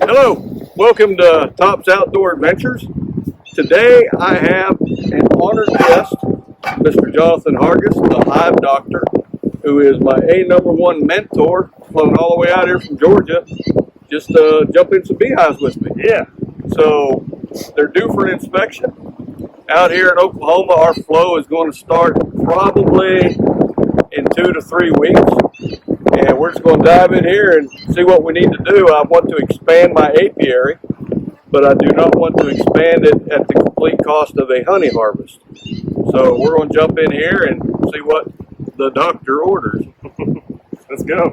Hello, welcome to Top's Outdoor Adventures. Today I have an honored guest, Mr. Jonathan Hargus, the Hive Doctor, who is my #1 mentor, flown all the way out here from Georgia, just to jump in some beehives with me. Yeah. So they're due for an inspection. Out here in Oklahoma, our flow is going to start probably in 2 to 3 weeks. And we're just going to dive in here and see what we need to do. I want to expand my apiary, but I do not want to expand it at the complete cost of a honey harvest. So we're going to jump in here and see what the doctor orders. Let's go.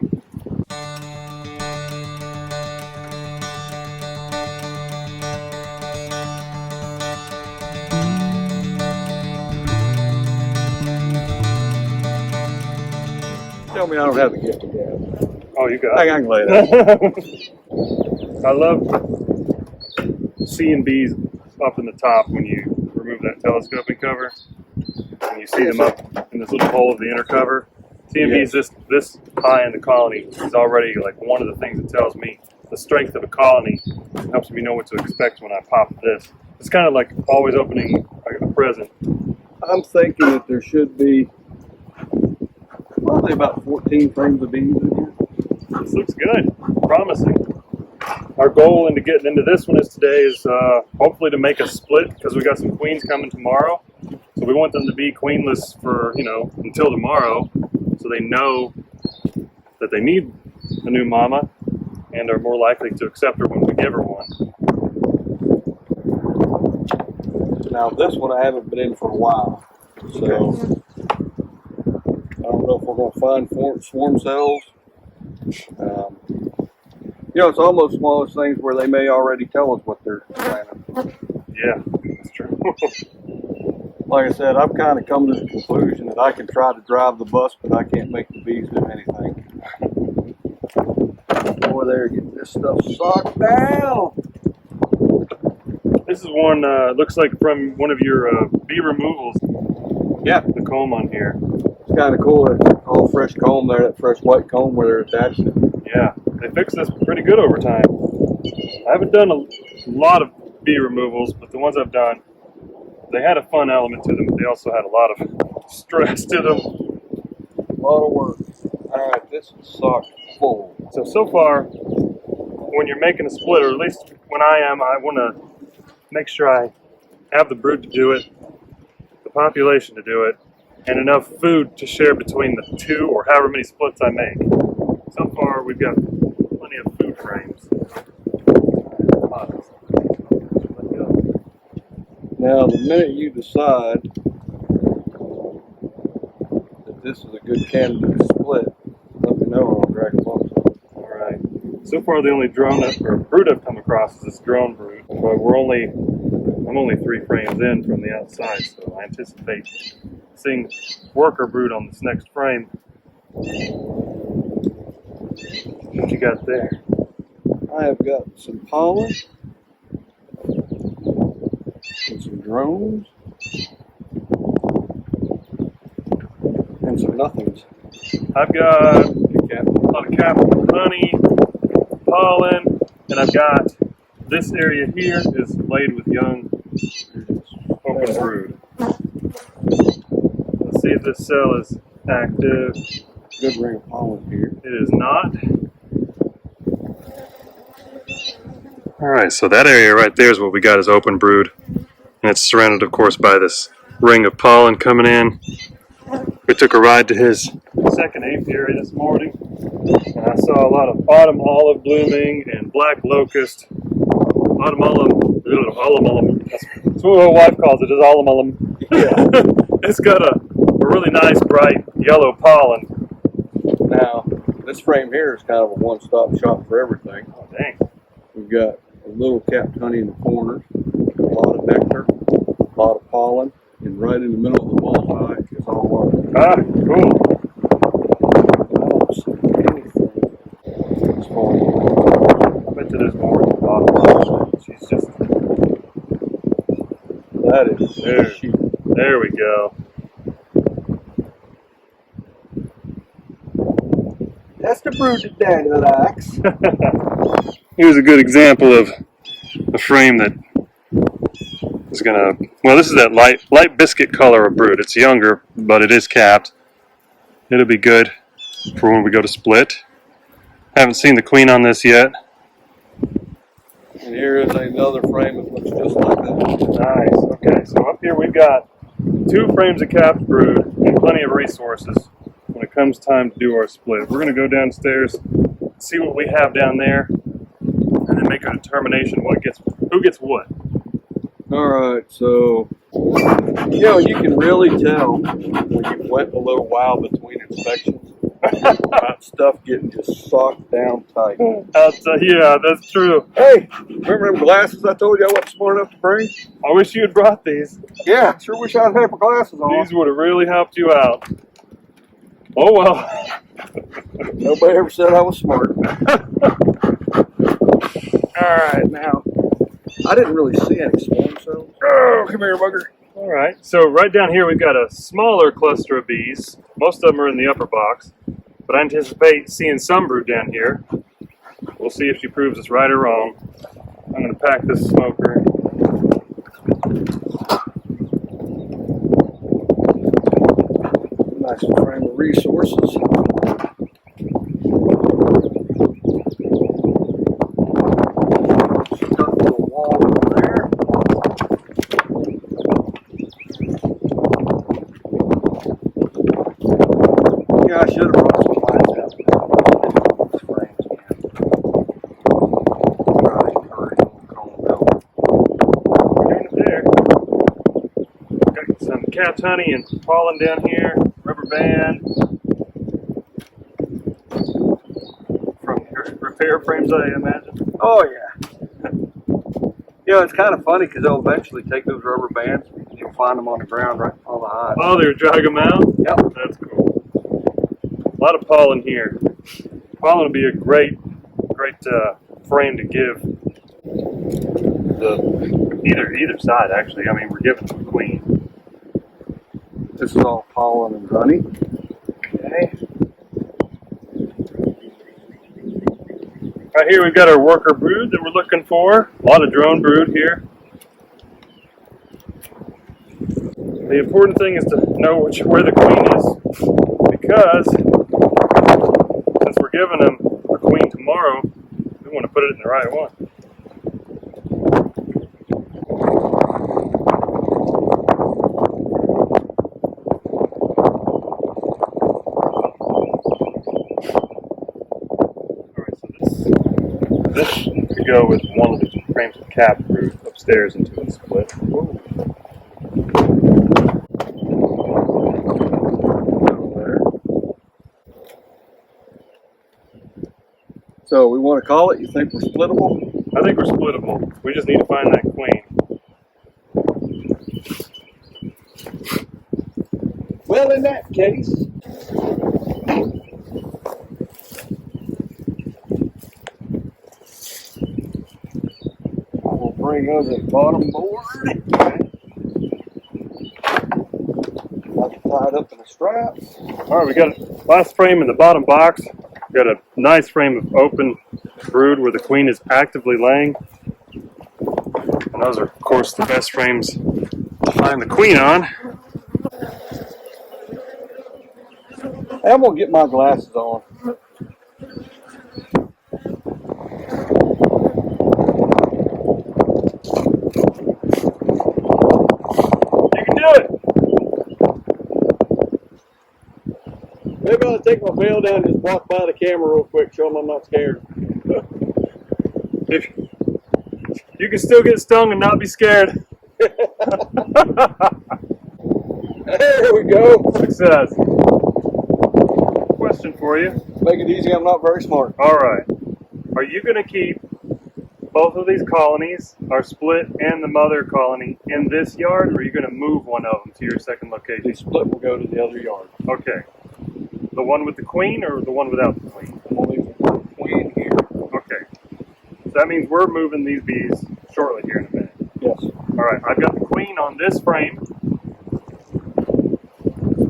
Tell me I don't have the gift of gab. Oh, you got I can lay that. I love seeing bees up in the top when you remove that telescoping cover and you see them up in this little hole of the inner cover. Seeing bees this high in the colony is already like one of the things that tells me the strength of a colony. It helps me know what to expect when I pop this. It's kind of like always opening a present. I'm thinking that there should be probably about 14 frames of bees in here. This looks good, promising. Our goal into getting into this one is hopefully to make a split because we got some queens coming tomorrow. So we want them to be queenless for, until tomorrow so they know that they need a new mama and are more likely to accept her when we give her one. Now this one I haven't been in for a while, so I don't know if we're going to find swarm cells. It's almost one of those things where they may already tell us what they're planning. Yeah, that's true. Like I said, I've kind of come to the conclusion that I can try to drive the bus, but I can't make the bees do anything. Boy, they're getting this stuff socked down. This is one, looks like from one of your bee removals. Yeah. The comb on here. It's kind of cool. It's all fresh comb there, that fresh white comb where they're attached to. Yeah, they fixed this pretty good over time. I haven't done a lot of bee removals, but the ones I've done, they had a fun element to them, but they also had a lot of stress to them. A lot of work. All right, this is socked full. So far, when you're making a split, or at least when I am, I want to make sure I have the brood to do it, the population to do it, and enough food to share between the two or however many splits I make. So far, we've got plenty of food frames. Now, the minute you decide that this is a good candidate to split, let me know and I'll drag them off. All right. So far, the only brood I've come across is this drone brood. But I'm only 3 frames in from the outside, so I anticipate seeing worker brood on this next frame. What you got there? I have got some pollen and some drones and some nothings. I've got a lot of capital honey, pollen, and I've got this area here is laid with young open brood. Let's see if this cell is active. Good ring of pollen here. It is not. All right, so that area right there is what we got as open brood. And it's surrounded, of course, by this ring of pollen coming in. We took a ride to his second apiary this morning, and I saw a lot of autumn olive blooming and black locust. Autumn olive, that's what my wife calls it, is autumn olive. Yeah. It's got a really nice bright yellow pollen. Now, this frame here is kind of a one-stop shop for everything. Oh, dang. We've got a little capped honey in the corners, a lot of nectar, a lot of pollen, and right in the middle of the bullseye is all water. Ah, cool. I don't see anything as far as I bet you there's more at the bottom. She's just... that is. There we go. That's the brood that Daddy likes. here's a good example of a frame that is gonna, well, this is that light biscuit color of brood. It's younger, but it is capped. It'll be good for when we go to split. Haven't seen the queen on this yet. And here is another frame that looks just like that. Nice. Okay, so up here we've got 2 frames of capped brood and plenty of resources when it comes time to do our split. We're going to go downstairs, see what we have down there, and then make a determination who gets what. All right, so you know you can really tell when you went a little while between inspections about stuff getting just socked down tight. Yeah, that's true. Hey, remember them glasses I told you I wasn't smart enough to bring? I wish you had brought these. Yeah, sure wish I'd had my glasses on. These would have really helped you out. Oh well. Nobody ever said I was smart. All right, now I didn't really see any swarm cells. Oh, come here, bugger. All right, so right down here we've got a smaller cluster of bees. Most of them are in the upper box, but I anticipate seeing some brood down here. We'll see if she proves us right or wrong. I'm going to pack this smoker. Nice frame of resources. Stuck little wall over there. Yeah, I should have brought some lines out. These frames, man. Right, hurry, calm down. Down there. Got some capped honey and pollen down here. Rubber band. From your repair frames, I imagine. Oh, yeah. You know, it's kind of funny because they'll eventually take those rubber bands and you'll find them on the ground right on the hive. Oh, they were dragging them out? Yep. That's cool. A lot of pollen here. Pollen would be a great frame to give either side, actually. I mean, we're giving them the queen. This is all pollen and honey. Okay. Right here we've got our worker brood that we're looking for. A lot of drone brood here. The important thing is to know where the queen is, because since we're giving them a queen tomorrow, we want to put it in the right one. This could go with one of the frames of capped brood upstairs into a split. So we want to call it? You think we're splittable? I think we're splittable. We just need to find that queen. Well, in that case, I will bring us a bottom board. Got it tied up in a strap. All right, we got a last frame in the bottom box. We got a nice frame of open brood where the queen is actively laying. And those are, of course, the best frames to find the queen on. I'm going to get my glasses on. You can do it! Maybe I'll take my veil down and just walk by the camera real quick, show them I'm not scared. If you can still get stung and not be scared. There we go. Success. Question for you. Make it easy, I'm not very smart. All right. Are you going to keep both of these colonies, our split and the mother colony, in this yard, or are you going to move one of them to your second The location? split will go to the other yard. Okay. The one with the queen or the one without the queen? I'm going to leave the queen here. Okay. So that means we're moving these bees shortly here in a minute. Yes. All right. I've got the queen on this frame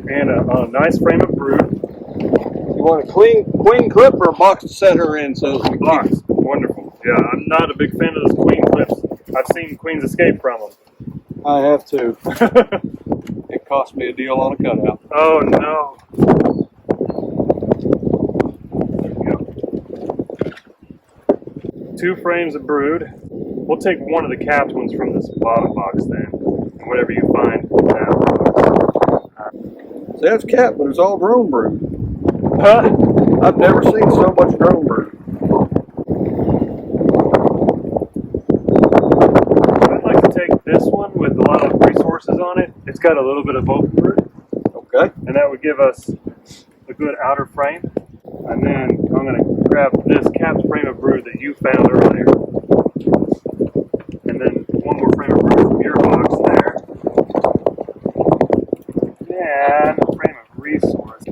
and a nice frame of brood. You want a queen clip or a box to set her in so that we Box. Wonderful. Yeah, I'm not a big fan of those queen clips. I've seen queens escape from them. I have to. It cost me a deal on a cutout. Oh no. There we go. 2 frames of brood. We'll take one of the capped ones from this bottom box then. And whatever you find now. See, that's cat, but it's all drone brood. Huh? I've never seen so much drone brood. I'd like to take this one with a lot of resources on it. It's got a little bit of open brood. Okay. And that would give us a good outer frame. And then I'm going to grab this capped frame of brood that you found earlier. And then one more frame of brood from your box there. And a frame of resource.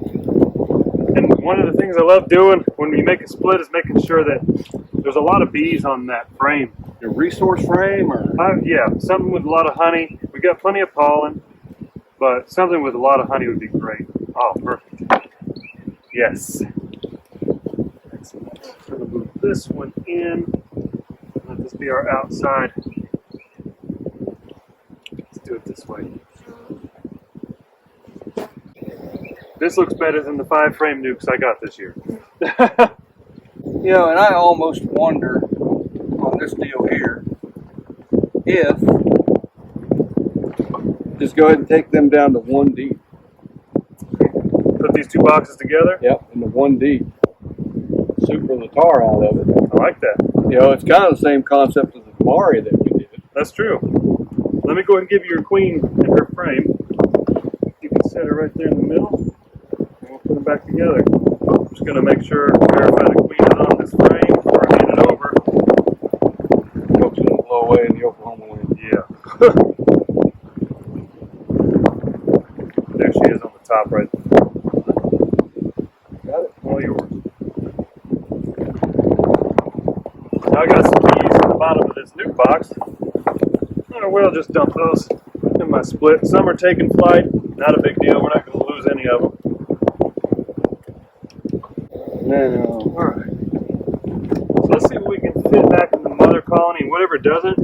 And one of the things I love doing when we make a split is making sure that there's a lot of bees on that frame. Your resource frame, or Yeah, something with a lot of honey. We got plenty of pollen, but something with a lot of honey would be great. Oh, perfect. Yes. Excellent. So we'll move this one in. Let this be our outside. Let's do it this way. This looks better than the 5 frame nukes I got this year. you know, and I almost wonder on this deal here if just go ahead and take them down to 1 deep. Put these 2 boxes together. Yep, in the 1 deep. Super the tar out of it. I like that. You know, it's kind of the same concept as the Mari that we did. That's true. Let me go ahead and give you your queen in her frame. You can set her right there in the middle. And we'll put them back together. I'm just going to make sure, verify the queen is on this frame before I hand it over. Hope it doesn't blow away in the Oklahoma wind. Yeah. There she is on the top right there. Got it? All yours. Now I got some keys in the bottom of this nuke box. I will just dump those in my split. Some are taking flight. Not a big deal. We're not going to lose any of them. No. Alright. So let's see what we can fit back in the mother colony. And whatever doesn't,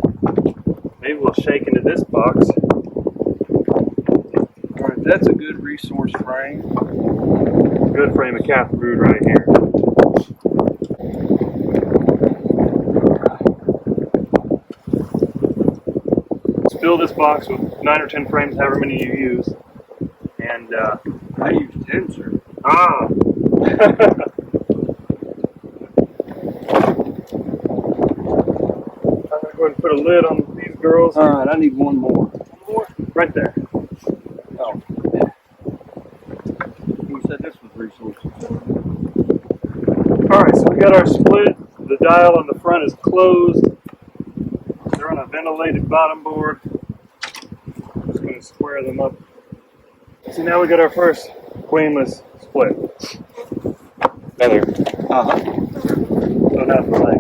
maybe we'll shake into this box. Alright, that's a good resource frame. Good frame of cap brood right here. Let's fill this box with 9 or 10 frames, however many you use. And I use 10, sir. ah! I'm going to go ahead and put a lid on these girls. Alright, I need 1 more. Right there. Oh. You said this was resources. Alright, so we got our split. The dial on the front is closed. They're on a ventilated bottom board. Just going to square them up. So now we got our first queenless split. There. Uh-huh. Don't have to say.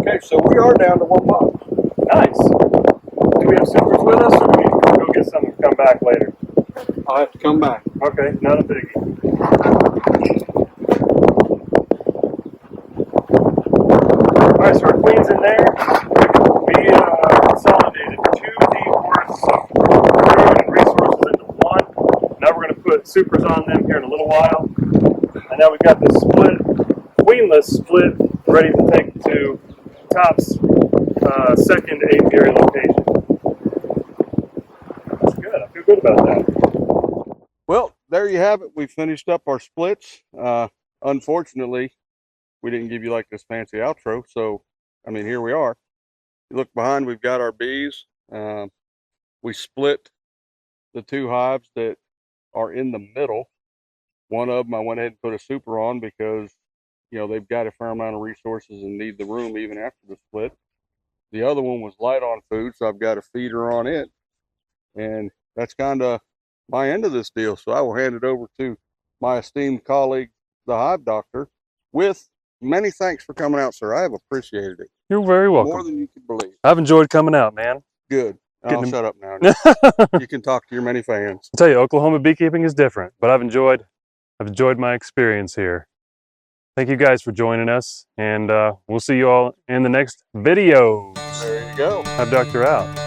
Okay, so we are down to 1 box. Nice. Do we have supers with us, or do we go get some and come back later? I'll have to come back. Okay, not a biggie. Alright, so our queen's in there. We consolidated 2 deep worths of food and resources into 1. Now we're going to put supers on them here in a little while. And now we've got this split, queenless split, ready to take to Top's second apiary location. That's good. I feel good about that. Well, there you have it. We finished up our splits. Unfortunately, we didn't give you like this fancy outro. So, I mean, here we are. You look behind, we've got our bees. We split the 2 hives that are in the middle. One of them I went ahead and put a super on because, you know, they've got a fair amount of resources and need the room even after the split. The other one was light on food, so I've got a feeder on it. And that's kind of my end of this deal. So I will hand it over to my esteemed colleague, the Hive Doctor, with many thanks for coming out, sir. I have appreciated it. You're very welcome. More than you could believe. I've enjoyed coming out, man. Good. I'll shut up now. You can talk to your many fans. I'll tell you, Oklahoma beekeeping is different, but I've enjoyed my experience here. Thank you guys for joining us, and we'll see you all in the next video. There you go. Hive Doctor out.